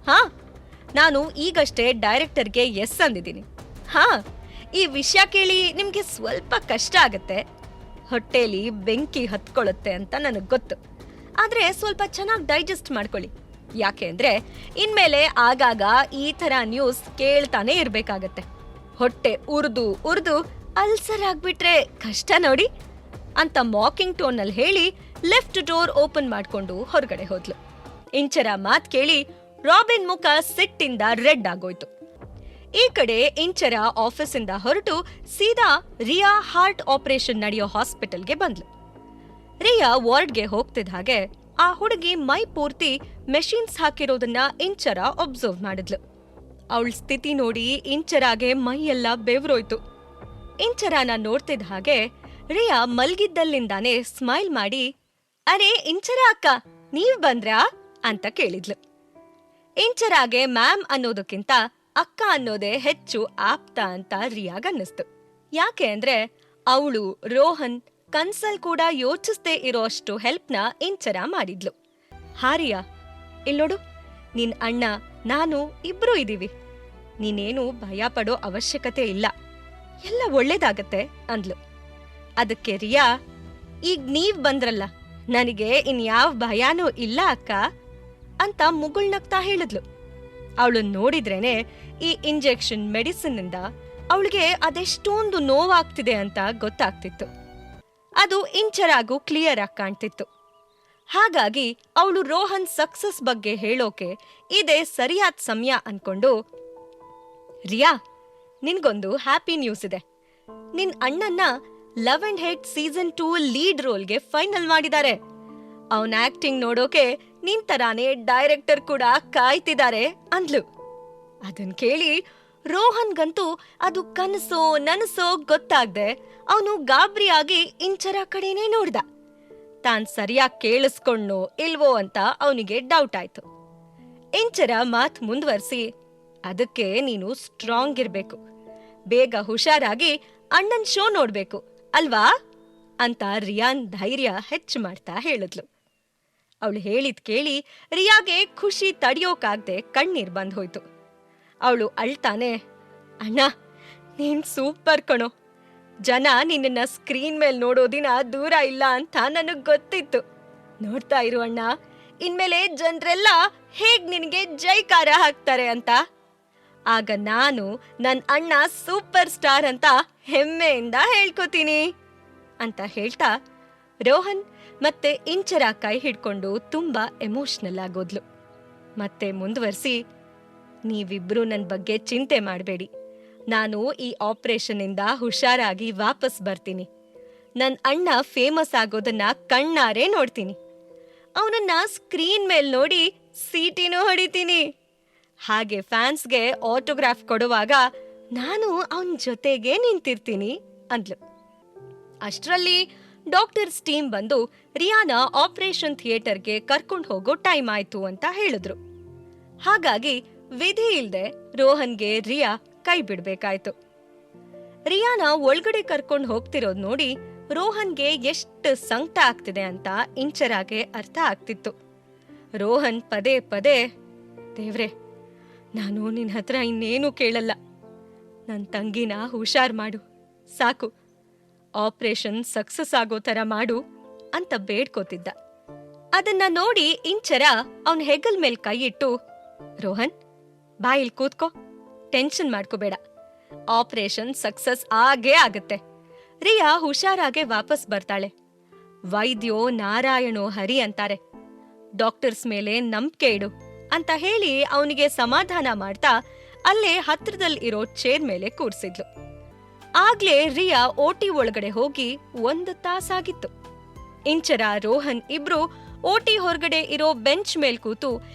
ಹಾ, ನಾನು ಈಗಷ್ಟೇ ಡೈರೆಕ್ಟರ್ಗೆ ಎಸ್ ಅಂದಿದ್ದೀನಿ. ಹಾ, ಈ ವಿಷಯ ಕೇಳಿ ನಿಮ್ಗೆ ಸ್ವಲ್ಪ ಕಷ್ಟ ಆಗತ್ತೆ, ಹೊಟ್ಟೆಲಿ ಬೆಂಕಿ ಹತ್ಕೊಳ್ಳುತ್ತೆ ಅಂತ ನನಗೆ ಗೊತ್ತು. ಆದ್ರೆ ಸ್ವಲ್ಪ ಚೆನ್ನಾಗಿ ಡೈಜೆಸ್ಟ್ ಮಾಡ್ಕೊಳ್ಳಿ. ಯಾಕೆ ಅಂದ್ರೆ ಇನ್ಮೇಲೆ ಆಗಾಗ ಈ ಥರ ನ್ಯೂಸ್ ಕೇಳ್ತಾನೆ ಇರ್ಬೇಕಾಗತ್ತೆ. ಹೊಟ್ಟೆ ಉರ್ದು ಉರ್ದು ಅಲ್ಸರ್ ಆಗ್ಬಿಟ್ರೆ ಕಷ್ಟ ನೋಡಿ ಅಂತ ಮಾಕಿಂಗ್ ಟೋನಲ್ಲಿ ಹೇಳಿ ಲೆಫ್ಟ್ ಡೋರ್ ಓಪನ್ ಮಾಡ್ಕೊಂಡು ಹೊರಗಡೆ ಹೋದ್ಲು. ಇಂಚರ ಮಾತ್ ಕೇಳಿ ರಾಬಿನ್ ಮುಖ ಸಿಟ್ಟಿಂದ ರೆಡ್ ಆಗೋಯ್ತು. ಈ ಕಡೆ ಇಂಚರ ಆಫೀಸಿಂದ ಹೊರಟು ಸೀದಾ ರಿಯಾ ಹಾರ್ಟ್ ಆಪರೇಷನ್ ನಡೆಯೋ ಹಾಸ್ಪಿಟಲ್ಗೆ ಬಂದ್ಲು. ರಿಯಾ ವಾರ್ಡ್ಗೆ ಹೋಗ್ತಿದ್ದ ಹಾಗೆ ಆ ಹುಡುಗಿ ಮೈ ಪೂರ್ತಿ ಮೆಷಿನ್ಸ್ ಹಾಕಿರೋದನ್ನ ಇಂಚರ ಅಬ್ಸರ್ವ್ ಮಾಡಿದ್ಲು. ಅವಳ ಸ್ಥಿತಿ ನೋಡಿ ಇಂಚರಾಗೆ ಮೈಯೆಲ್ಲ ಬೆವರೋಯ್ತು. ಇಂಚರಾನ ನೋಡ್ತಿದ್ದ ಹಾಗೆ ರಿಯಾ ಮಲ್ಗಿದ್ದಲ್ಲಿಂದಾನೆ ಸ್ಮೈಲ್ ಮಾಡಿ, ಅರೆ ಇಂಚರ ಅಕ್ಕ, ನೀವ್ ಬಂದ್ರಾ ಅಂತ ಕೇಳಿದ್ಲು. ಇಂಚರಾಗೆ ಮ್ಯಾಮ್ ಅನ್ನೋದಕ್ಕಿಂತ ಅಕ್ಕ ಅನ್ನೋದೇ ಹೆಚ್ಚು ಆಪ್ತ ಅಂತ ರಿಯಾಗನ್ನಿಸ್ತು. ಯಾಕೆ ಅಂದ್ರೆ ಅವಳು ರೋಹನ್ ಕನ್ಸಲ್ ಕೂಡ ಯೋಚಿಸ್ದೇ ಇರೋ ಅಷ್ಟು ಹೆಲ್ಪ್ನ ಇಂಚರ ಮಾಡಿದ್ಲು. ಹಾರಿಯಾ, ಇಲ್ಲೋಡು, ನಿನ್ ಅಣ್ಣ ನಾನು ಇಬ್ರು ಇದೀವಿ, ನೀನೇನು ಭಯ ಪಡೋ ಅವಶ್ಯಕತೆ ಇಲ್ಲ, ಎಲ್ಲ ಒಳ್ಳೇದಾಗತ್ತೆ ಅಂದ್ಲು. ಅದಕ್ಕೆ ರಿಯಾ, ಈಗ ನೀವ್ ಬಂದ್ರಲ್ಲ, ನನಗೆ ಇನ್ಯಾವ ಭಯಾನೂ ಇಲ್ಲ ಅಕ್ಕ ಅಂತ ಮುಗುಳ್ನಗ್ತಾ ಹೇಳಿದ್ಲು. ಅವಳು ನೋಡಿದ್ರೇನೆ ಈ ಇಂಜೆಕ್ಷನ್ ಮೆಡಿಸಿನ್ನಿಂದ ಅವಳಿಗೆ ಅದೆಷ್ಟೊಂದು ನೋವಾಗ್ತಿದೆ ಅಂತ ಗೊತ್ತಾಗ್ತಿತ್ತು. ಅದು ಇಂಚರಾಗೂ ಕ್ಲಿಯರ್ ಆಗಿ ಕಾಣ್ತಿತ್ತು. ಹಾಗಾಗಿ ಅವಳು ರೋಹನ್ ಸಕ್ಸಸ್ ಬಗ್ಗೆ ಹೇಳೋಕೆ ಇದೇ ಸರಿಯಾದ ಸಮಯ ಅನ್ಕೊಂಡು, ರಿಯಾ, ನಿನ್ಗೊಂದು ಹ್ಯಾಪಿ ನ್ಯೂಸ್ ಇದೆ. ನಿನ್ ಅಣ್ಣನ್ನ love and hate season 2 lead ರೋಲ್ಗೆ ಫೈನಲ್ ಮಾಡಿದ್ದಾರೆ. ಅವನ ಆಕ್ಟಿಂಗ್ ನೋಡೋಕೆ ನಿನ್ ತರಾನೇ ಡೈರೆಕ್ಟರ್ ಕೂಡ ಕಾಯ್ತಿದ್ದಾರೆ ಅಂದ್ಲು. ಅದನ್ ಕೇಳಿ ರೋಹನ್ಗಂತೂ ಅದು ಕನಸೋ ನನಸೋ ಗೊತ್ತಾಗ್ದೆ ಅವನು ಗಾಬರಿಯಾಗಿ ಇಂಚರ ಕಡೆನೇ ನೋಡ್ದ. ತಾನ್ ಸರಿಯಾಗಿ ಕೇಳಿಸ್ಕೊಂಡ್ನೋ ಇಲ್ವೋ ಅಂತ ಅವನಿಗೆ ಡೌಟ್ ಆಯ್ತು. ಇಂಚರ ಮಾತ್ ಮುಂದುವರಿಸಿ, ಅದಕ್ಕೆ ನೀನು ಸ್ಟ್ರಾಂಗ್ ಇರ್ಬೇಕು, ಬೇಗ ಹುಷಾರಾಗಿ ಅಣ್ಣನ್ ಶೋ ನೋಡ್ಬೇಕು ಅಲ್ವಾ ಅಂತ ರಿಯಾನ್ ಧೈರ್ಯ ಹೆಚ್ಚು ಮಾಡ್ತಾ ಹೇಳಿದ್ಲು. ಅವಳು ಹೇಳಿದ್ ಕೇಳಿ ರಿಯಾಗೆ ಖುಷಿ ತಡಿಯೋಕಾಗ್ದೆ ಕಣ್ಣೀರ್ ಬಂದ್ ಹೋಯ್ತು. ಅವಳು ಅಳ್ತಾನೆ, ಅಣ್ಣ ನೀನ್ ಸೂಪರ್ ಕಣೋ, ಜನ ನಿನ್ನ ಸ್ಕ್ರೀನ್ ಮೇಲೆ ನೋಡೋ ದಿನ ದೂರ ಇಲ್ಲ ಅಂತ ನನಗ್ ಗೊತ್ತಿತ್ತು. ನೋಡ್ತಾ ಇರು ಅಣ್ಣ, ಇನ್ಮೇಲೆ ಜನರೆಲ್ಲ ಹೇಗ್ ನಿನಗೆ ಜೈಕಾರ ಹಾಕ್ತಾರೆ ಅಂತ. ಆಗ ನಾನು ನನ್ ಅಣ್ಣ ಸೂಪರ್ ಸ್ಟಾರ್ ಅಂತ ಹೆಮ್ಮೆಯಿಂದ ಹೇಳ್ಕೊತೀನಿ ಅಂತ ಹೇಳ್ತಾ ರೋಹನ್ ಮತ್ತೆ ಇಂಚರ ಕೈ ಹಿಡ್ಕೊಂಡು ತುಂಬಾ ಎಮೋಷನಲ್ ಆಗೋದ್ಲು. ಮತ್ತೆ ಮುಂದುವರಿಸಿ, ನೀವಿಬ್ರು ನನ್ ಬಗ್ಗೆ ಚಿಂತೆ ಮಾಡಬೇಡಿ, ನಾನು ಈ ಆಪರೇಷನ್ ಇಂದ ಹುಷಾರಾಗಿ ವಾಪಸ್ ಬರ್ತೀನಿ. ನನ್ ಅಣ್ಣ ಫೇಮಸ್ ಆಗೋದನ್ನ ಕಣ್ಣಾರೆ ನೋಡ್ತೀನಿ. ಅವನನ್ನ ಸ್ಕ್ರೀನ್ ಮೇಲ್ ನೋಡಿ ಸೀಟಿನೂ ಹೊಡಿತೀನಿ. ಹಾಗೆ ಫ್ಯಾನ್ಸ್ಗೆ ಆಟೋಗ್ರಾಫ್ ಕೊಡುವಾಗ ನಾನು ಅವನ್ ಜೊತೆಗೆ ನಿಂತಿರ್ತೀನಿ ಅಂದ್ಲು. ಅಷ್ಟರಲ್ಲಿ ಡಾಕ್ಟರ್ಸ್ ಟೀಮ್ ಬಂದು ರಿಯಾನ ಆಪರೇಷನ್ ಥಿಯೇಟರ್ಗೆ ಕರ್ಕೊಂಡು ಹೋಗೋ ಟೈಮ್ ಆಯ್ತು ಅಂತ ಹೇಳಿದ್ರು. ಹಾಗಾಗಿ ವಿಧಿ ಇಲ್ದೆ ರೋಹನ್ಗೆ ರಿಯಾ ಕೈ ಬಿಡ್ಬೇಕಾಯ್ತು. ರಿಯಾನ ಒಳಗಡೆ ಕರ್ಕೊಂಡು ಹೋಗ್ತಿರೋದ್ ನೋಡಿ ರೋಹನ್ಗೆ ಎಷ್ಟು ಸಂಕಟ ಆಗ್ತಿದೆ ಅಂತ ಇಂಚರಾಗೆ ಅರ್ಥ ಆಗ್ತಿತ್ತು. ರೋಹನ್ ಪದೇ ಪದೇ, ದೇವ್ರೆ, ನಾನು ನಿನ್ ಹತ್ರ ಇನ್ನೇನು ಕೇಳಲ್ಲ, ನನ್ ತಂಗಿನ ಹುಷಾರ್ ಮಾಡು ಸಾಕು, ಆಪರೇಷನ್ ಸಕ್ಸಸ್ ಆಗೋ ತರ ಮಾಡು ಅಂತ ಬೇಡ್ಕೋತಿದ್ದ. ಅದನ್ನ ನೋಡಿ ಇಂಚರ ಅವನ್ ಹೆಗಲ್ ಮೇಲ್ ಕೈ ಇಟ್ಟು, ರೋಹನ್ ಬಾ ಇಲ್ಲಿ ಕೂತ್ಕೋ, ಟೆನ್ಷನ್ ಮಾಡ್ಕೋಬೇಡ, ಆಪರೇಷನ್ ಸಕ್ಸಸ್ ಆಗೇ ಆಗತ್ತೆ, ರಿಯಾ ಹುಷಾರಾಗೆ ವಾಪಸ್ ಬರ್ತಾಳೆ, ವೈದ್ಯೋ ನಾರಾಯಣೋ ಹರಿ ಅಂತಾರೆ, ಡಾಕ್ಟರ್ಸ್ ಮೇಲೆ ನಂಬಿಕೆ ಇಡು ಅಂತ ಹೇಳಿ ಅವನಿಗೆ ಸಮಾಧಾನ ಮಾಡ್ತಾ ಅಲ್ಲೇ ಹತ್ರದಲ್ಲಿ ಇರೋ ಚೇರ್ ಮೇಲೆ ಕೂರ್ಸಿದ್ಲು. ಆಗ್ಲೇ ರಿಯಾ ಓಟಿ ಒಳಗಡೆ ಹೋಗಿ 1 ತಾಸಾಗಿತ್ತು. ಇಂಚರ ರೋಹನ್ ಇಬ್ರು ಓಟಿ ಹೊರಗಡೆ ಇರೋ ಬೆಂಚ್ ಮೇಲ್ ಕೂತು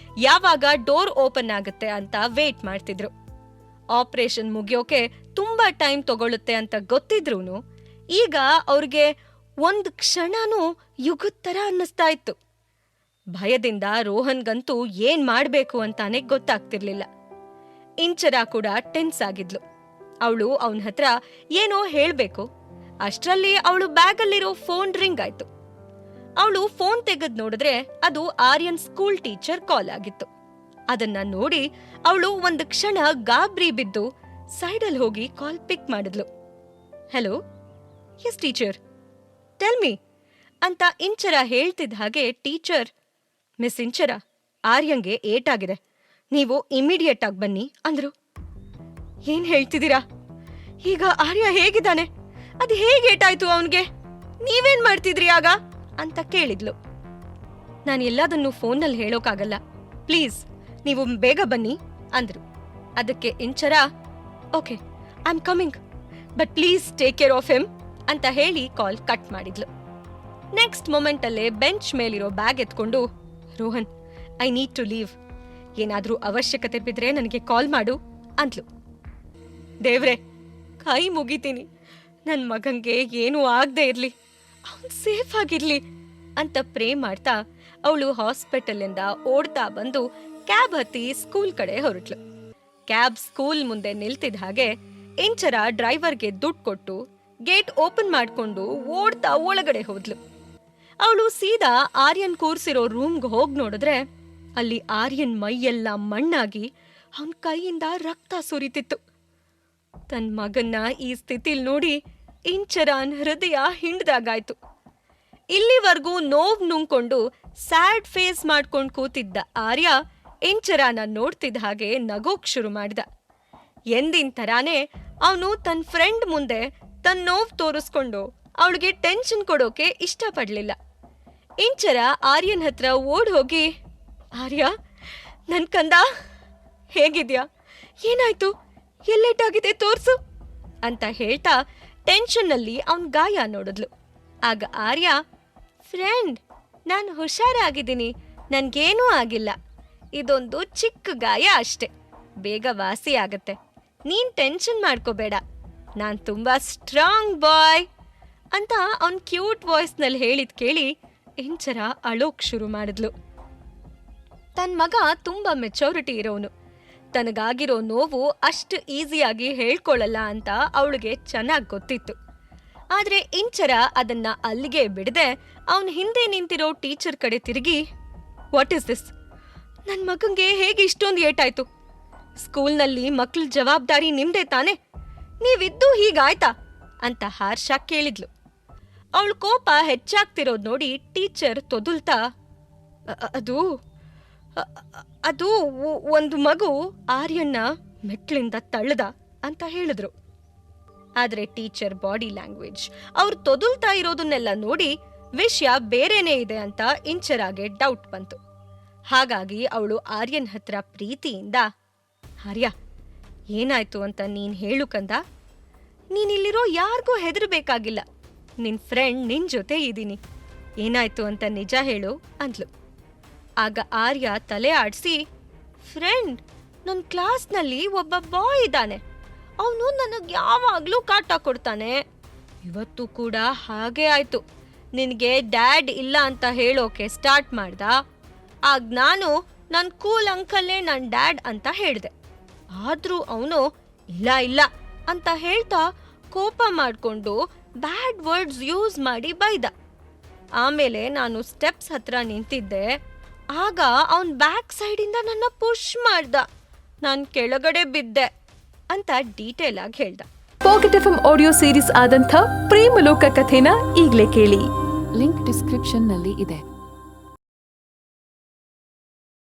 ಯಾವಾಗ ಡೋರ್ ಓಪನ್ ಆಗುತ್ತೆ ಅಂತ ವೇಟ್ ಮಾಡ್ತಿದ್ರು. ಆಪರೇಷನ್ ಮುಗಿಯೋಕೆ ತುಂಬಾ ಟೈಮ್ ತಗೊಳುತ್ತೆ ಅಂತ ಗೊತ್ತಿದ್ರೂನು ಈಗ ಅವ್ರಿಗೆ 1 ಕ್ಷಣನೂ ಯುಗದ ತರ ಅನ್ನಿಸ್ತಾ ಇತ್ತು. ಭಯದಿಂದ ರೋಹನ್ಗಂತೂ ಏನ್ ಮಾಡ್ಬೇಕು ಅಂತಾನೆ ಗೊತ್ತಾಗ್ತಿರ್ಲಿಲ್ಲ. ಇಂಚರ ಕೂಡ ಟೆನ್ಸ್ ಆಗಿದ್ಲು. ಅವಳು ಅವನ ಹತ್ರ ಏನೋ ಹೇಳ್ಬೇಕು, ಅಷ್ಟ್ರಲ್ಲಿ ಅವಳು ಬ್ಯಾಗಲ್ಲಿರೋ ಫೋನ್ ರಿಂಗ್ ಆಯ್ತು. ಅವಳು ಫೋನ್ ತೆಗೆದ್ ನೋಡಿದ್ರೆ ಅದು ಆರ್ಯನ್ ಸ್ಕೂಲ್ ಟೀಚರ್ ಕಾಲ್ ಆಗಿತ್ತು. ಅದನ್ನ ನೋಡಿ ಅವಳು ಒಂದು ಕ್ಷಣ ಗಾಬ್ರಿ ಬಿದ್ದು ಸೈಡಲ್ಲಿ ಹೋಗಿ ಕಾಲ್ ಪಿಕ್ ಮಾಡಿದ್ಲು. Hello, yes teacher, tell me ಅಂತ ಇಂಚರ ಹೇಳ್ತಿದ್ದ ಹಾಗೆ ಟೀಚರ್, ಮಿಸ್ ಇಂಚರ, ಆರ್ಯಂಗೆ ಏಟಾಗಿದೆ, ನೀವು ಇಮಿಡಿಯೇಟ್ ಆಗಿ ಬನ್ನಿ ಅಂದ್ರು. ಏನ್ ಹೇಳ್ತಿದ್ದೀರಾ? ಈಗ ಆರ್ಯ ಹೇಗಿದ್ದಾನೆ? ಅದು ಹೇಗೆ ಏಟಾಯ್ತು ಅವನ್ಗೆ? ನೀವೇನ್ ಮಾಡ್ತಿದ್ರಿ ಆಗ ಅಂತ ಕೇಳಿದ್ಲು. ನಾನು ಎಲ್ಲದನ್ನು ಫೋನಲ್ಲಿ ಹೇಳೋಕ್ಕಾಗಲ್ಲ, ಪ್ಲೀಸ್ ನೀವು ಬೇಗ ಬನ್ನಿ ಅಂದ್ರು. ಅದಕ್ಕೆ Inchara, okay I am coming, but please take care of him ಅಂತ ಹೇಳಿ ಕಾಲ್ ಕಟ್ ಮಾಡಿದ್ಲು. ನೆಕ್ಸ್ಟ್ ಮೊಮೆಂಟ್ ಅಲ್ಲೇ ಬೆಂಚ್ ಮೇಲಿರೋ ಬ್ಯಾಗ್ ಎತ್ಕೊಂಡು, Rohan, I need to leave, ಏನಾದ್ರೂ ಅವಶ್ಯಕತೆ ಬಿದ್ರೆ ನನಗೆ ಕಾಲ್ ಮಾಡು ಅಂದ್ಲು. ದೇವ್ರೆ, ಕೈ ಮುಗಿತೀನಿ, ನನ್ ಮಗಂಗೆ ಏನೂ ಆಗದೆ ಇರ್ಲಿ, ಅವನ್ ಸೇಫ್ ಆಗಿರ್ಲಿ ಅಂತ ಪ್ರೇ ಮಾಡ್ತಾ ಅವಳು ಹಾಸ್ಪಿಟಲ್ನಿಂದ ಓಡ್ತಾ ಬಂದು ಕ್ಯಾಬ್ ಹತ್ತಿ ಸ್ಕೂಲ್ ಕಡೆ ಹೊರಟ್ಲು. ಕ್ಯಾಬ್ ಸ್ಕೂಲ್ ಮುಂದೆ ನಿಲ್ತಿದ್ದ ಹಾಗೆ ಇಂಚರ ಡ್ರೈವರ್ಗೆ ದುಡ್ಡು ಕೊಟ್ಟು ಗೇಟ್ ಓಪನ್ ಮಾಡ್ಕೊಂಡು ಓಡ್ತಾ ಒಳಗಡೆ ಹೋದ್ಲು. ಅವಳು ಸೀದಾ ಆರ್ಯನ್ ಕೂರ್ಸಿರೋ ರೂಮ್ಗೆ ಹೋಗಿ ನೋಡಿದ್ರೆ ಅಲ್ಲಿ ಆರ್ಯನ್ ಮೈಯೆಲ್ಲ ಮಣ್ಣಾಗಿ ಅವನ್ ಕೈಯಿಂದ ರಕ್ತ ಸುರಿತಿತ್ತು. ತನ್ ಮಗನ್ನ ಈ ಸ್ಥಿತಿಲ್ ನೋಡಿ ಇಂಚರಾನ್ ಹೃದಯ ಹಿಂಡ್ದಾಗಾಯ್ತು. ಇಲ್ಲಿವರೆಗೂ ನೋವ್ ನುಂಗ್ಕೊಂಡು ಸ್ಯಾಡ್ ಫೇಸ್ ಮಾಡ್ಕೊಂಡು ಕೂತಿದ್ದ ಆರ್ಯ ಇಂಚರಾನ ನೋಡ್ತಿದ್ದ ಹಾಗೆ ನಗೋಕ್ ಶುರು ಮಾಡ್ದ. ಎಂದಿನ ತರಾನೇ ಅವನು ತನ್ನ ಫ್ರೆಂಡ್ ಮುಂದೆ ತನ್ನ ನೋವ್ ತೋರಿಸ್ಕೊಂಡು ಅವಳಿಗೆ ಟೆನ್ಷನ್ ಕೊಡೋಕೆ ಇಷ್ಟಪಡ್ಲಿಲ್ಲ. ಇಂಚರ ಆರ್ಯನ್ ಹತ್ರ ಓಡ್ ಹೋಗಿ, ಆರ್ಯ, ನನ್ ಕಂದ, ಹೇಗಿದ್ಯಾ? ಏನಾಯ್ತು? ಎಲ್ಲೇಟಾಗಿದೆ ತೋರ್ಸು ಅಂತ ಹೇಳ್ತಾ ಟೆನ್ಷನ್ನಲ್ಲಿ ಅವನ್ ಗಾಯ ನೋಡಿದ್ಲು. ಆಗ ಆರ್ಯ, ಫ್ರೆಂಡ್, ನಾನು ಹುಷಾರಾಗಿದ್ದೀನಿ, ನನ್ಗೇನೂ ಆಗಿಲ್ಲ, ಇದೊಂದು ಚಿಕ್ಕ ಗಾಯ ಅಷ್ಟೆ, ಬೇಗ ವಾಸಿ ಆಗತ್ತೆ, ನೀನ್ ಟೆನ್ಷನ್ ಮಾಡ್ಕೋಬೇಡ, ನಾನ್ ತುಂಬಾ ಸ್ಟ್ರಾಂಗ್ ಬಾಯ್ ಅಂತ ಅವನ್ ಕ್ಯೂಟ್ ವಾಯ್ಸ್ನಲ್ಲಿ ಹೇಳಿದ್ ಕೇಳಿ ಇಂಚರ ಅಳೋಕ್ ಶುರು ಮಾಡಿದ್ಲು. ತನ್ ಮಗ ತುಂಬಾ ಮೆಚೂರಿಟಿ ಇರೋನು, ತನಗಾಗಿರೋ ನೋವು ಅಷ್ಟು ಈಸಿಯಾಗಿ ಹೇಳ್ಕೊಳ್ಳಲ್ಲ ಅಂತ ಅವಳಿಗೆ ಚೆನ್ನಾಗಿ ಗೊತ್ತಿತ್ತು. ಆದ್ರೆ ಇಂಚರ ಅದನ್ನ ಅಲ್ಲಿಗೆ ಬಿಡದೆ ಅವನ್ ಹಿಂದೆ ನಿಂತಿರೋ ಟೀಚರ್ ಕಡೆ ತಿರುಗಿ, ವಾಟ್ ಇಸ್ ದಿಸ್? ನನ್ ಮಗಂಗೆ ಹೇಗೆ ಇಷ್ಟೊಂದು ಏಟಾಯ್ತು? ಸ್ಕೂಲ್ನಲ್ಲಿ ಮಕ್ಳ ಜವಾಬ್ದಾರಿ ನಿಮ್ದೇ ತಾನೆ, ನೀವಿದ್ದು ಹೀಗಾಯ್ತಾ ಅಂತ ಹಾರ್ಷಾಗಿ ಕೇಳಿದ್ಲು. ಅವಳ ಕೋಪ ಹೆಚ್ಚಾಗ್ತಿರೋದ್ ನೋಡಿ ಟೀಚರ್ ತೊದಲ್ತಾ, ಅದು ಒಂದು ಮಗು ಆರ್ಯನ್ನ ಮೆಟ್ಲಿಂದ ತಳ್ಳದ ಅಂತ ಹೇಳಿದ್ರು. ಆದ್ರೆ ಟೀಚರ್ ಬಾಡಿ ಲ್ಯಾಂಗ್ವೇಜ್, ಅವ್ರು ತೊದಲ್ತಾ ಇರೋದನ್ನೆಲ್ಲ ನೋಡಿ ವಿಷಯ ಬೇರೆನೇ ಇದೆ ಅಂತ ಇಂಚರಾಗೆ ಡೌಟ್ ಬಂತು. ಹಾಗಾಗಿ ಅವಳು ಆರ್ಯನ್ ಹತ್ರ ಪ್ರೀತಿಯಿಂದ, ಆರ್ಯ, ಏನಾಯ್ತು ಅಂತ ನೀನ್ ಹೇಳು ಕಂದ, ನೀನಿಲ್ಲಿರೋ ಯಾರಿಗೂ ಹೆದರ್ಬೇಕಾಗಿಲ್ಲ, ನಿನ್ ಫ್ರೆಂಡ್ ನಿನ್ ಜೊತೆ ಇದ್ದೀನಿ, ಏನಾಯ್ತು ಅಂತ ನಿಜ ಹೇಳು ಅಂದ್ಲು. ಆಗ ಆರ್ಯ ತಲೆ ಆಡಿಸಿ, ಫ್ರೆಂಡ್, ನನ್ನ ಕ್ಲಾಸ್ನಲ್ಲಿ ಒಬ್ಬ ಬಾಯ್ ಇದ್ದಾನೆ, ಅವನು ನನಗೆ ಯಾವಾಗ್ಲೂ ಕಾಟ ಕೊಡ್ತಾನೆ, ಇವತ್ತು ಕೂಡ ಹಾಗೆ ಆಯ್ತು, ನಿನಗೆ ಡ್ಯಾಡ್ ಇಲ್ಲ ಅಂತ ಹೇಳೋಕೆ ಸ್ಟಾರ್ಟ್ ಮಾಡ್ದ, ಆಗ ನಾನು ನನ್ನ ಕೂಲ್ ಅಂಕಲ್ಲೇ ನನ್ನ ಡ್ಯಾಡ್ ಅಂತ ಹೇಳಿದೆ, ಆದ್ರೂ ಅವನು ಇಲ್ಲ ಇಲ್ಲ ಅಂತ ಹೇಳ್ತಾ ಕೋಪ ಮಾಡಿಕೊಂಡು ಬ್ಯಾಡ್ ವರ್ಡ್ಸ್ ಯೂಸ್ ಮಾಡಿ ಬೈದ. ಆಮೇಲೆ ನಾನು ಸ್ಟೆಪ್ಸ್ ಹತ್ರ ನಿಂತಿದ್ದೆ, ಆಗ ಅವನ್ ಬ್ಯಾಕ್ ಸೈಡಿಂದ ನನ್ನ ಪುಷ್ ಮಾಡ್ದ, ನಾನು ಕೆಳಗಡೆ ಬಿದ್ದೆ ಅಂತ ಡೀಟೇಲ್ ಆಗಿ ಹೇಳ್ದ. ಪಾಕೆಟ್ ಎಫ್ಎಂ ಆಡಿಯೋ ಸೀರೀಸ್ ಆದಂಥ ಪ್ರೇಮಲೋಕ ಕಥೆನ ಈಗಲೇ ಕೇಳಿ, ಲಿಂಕ್ ಡಿಸ್ಕ್ರಿಪ್ಷನ್ ನಲ್ಲಿ ಇದೆ.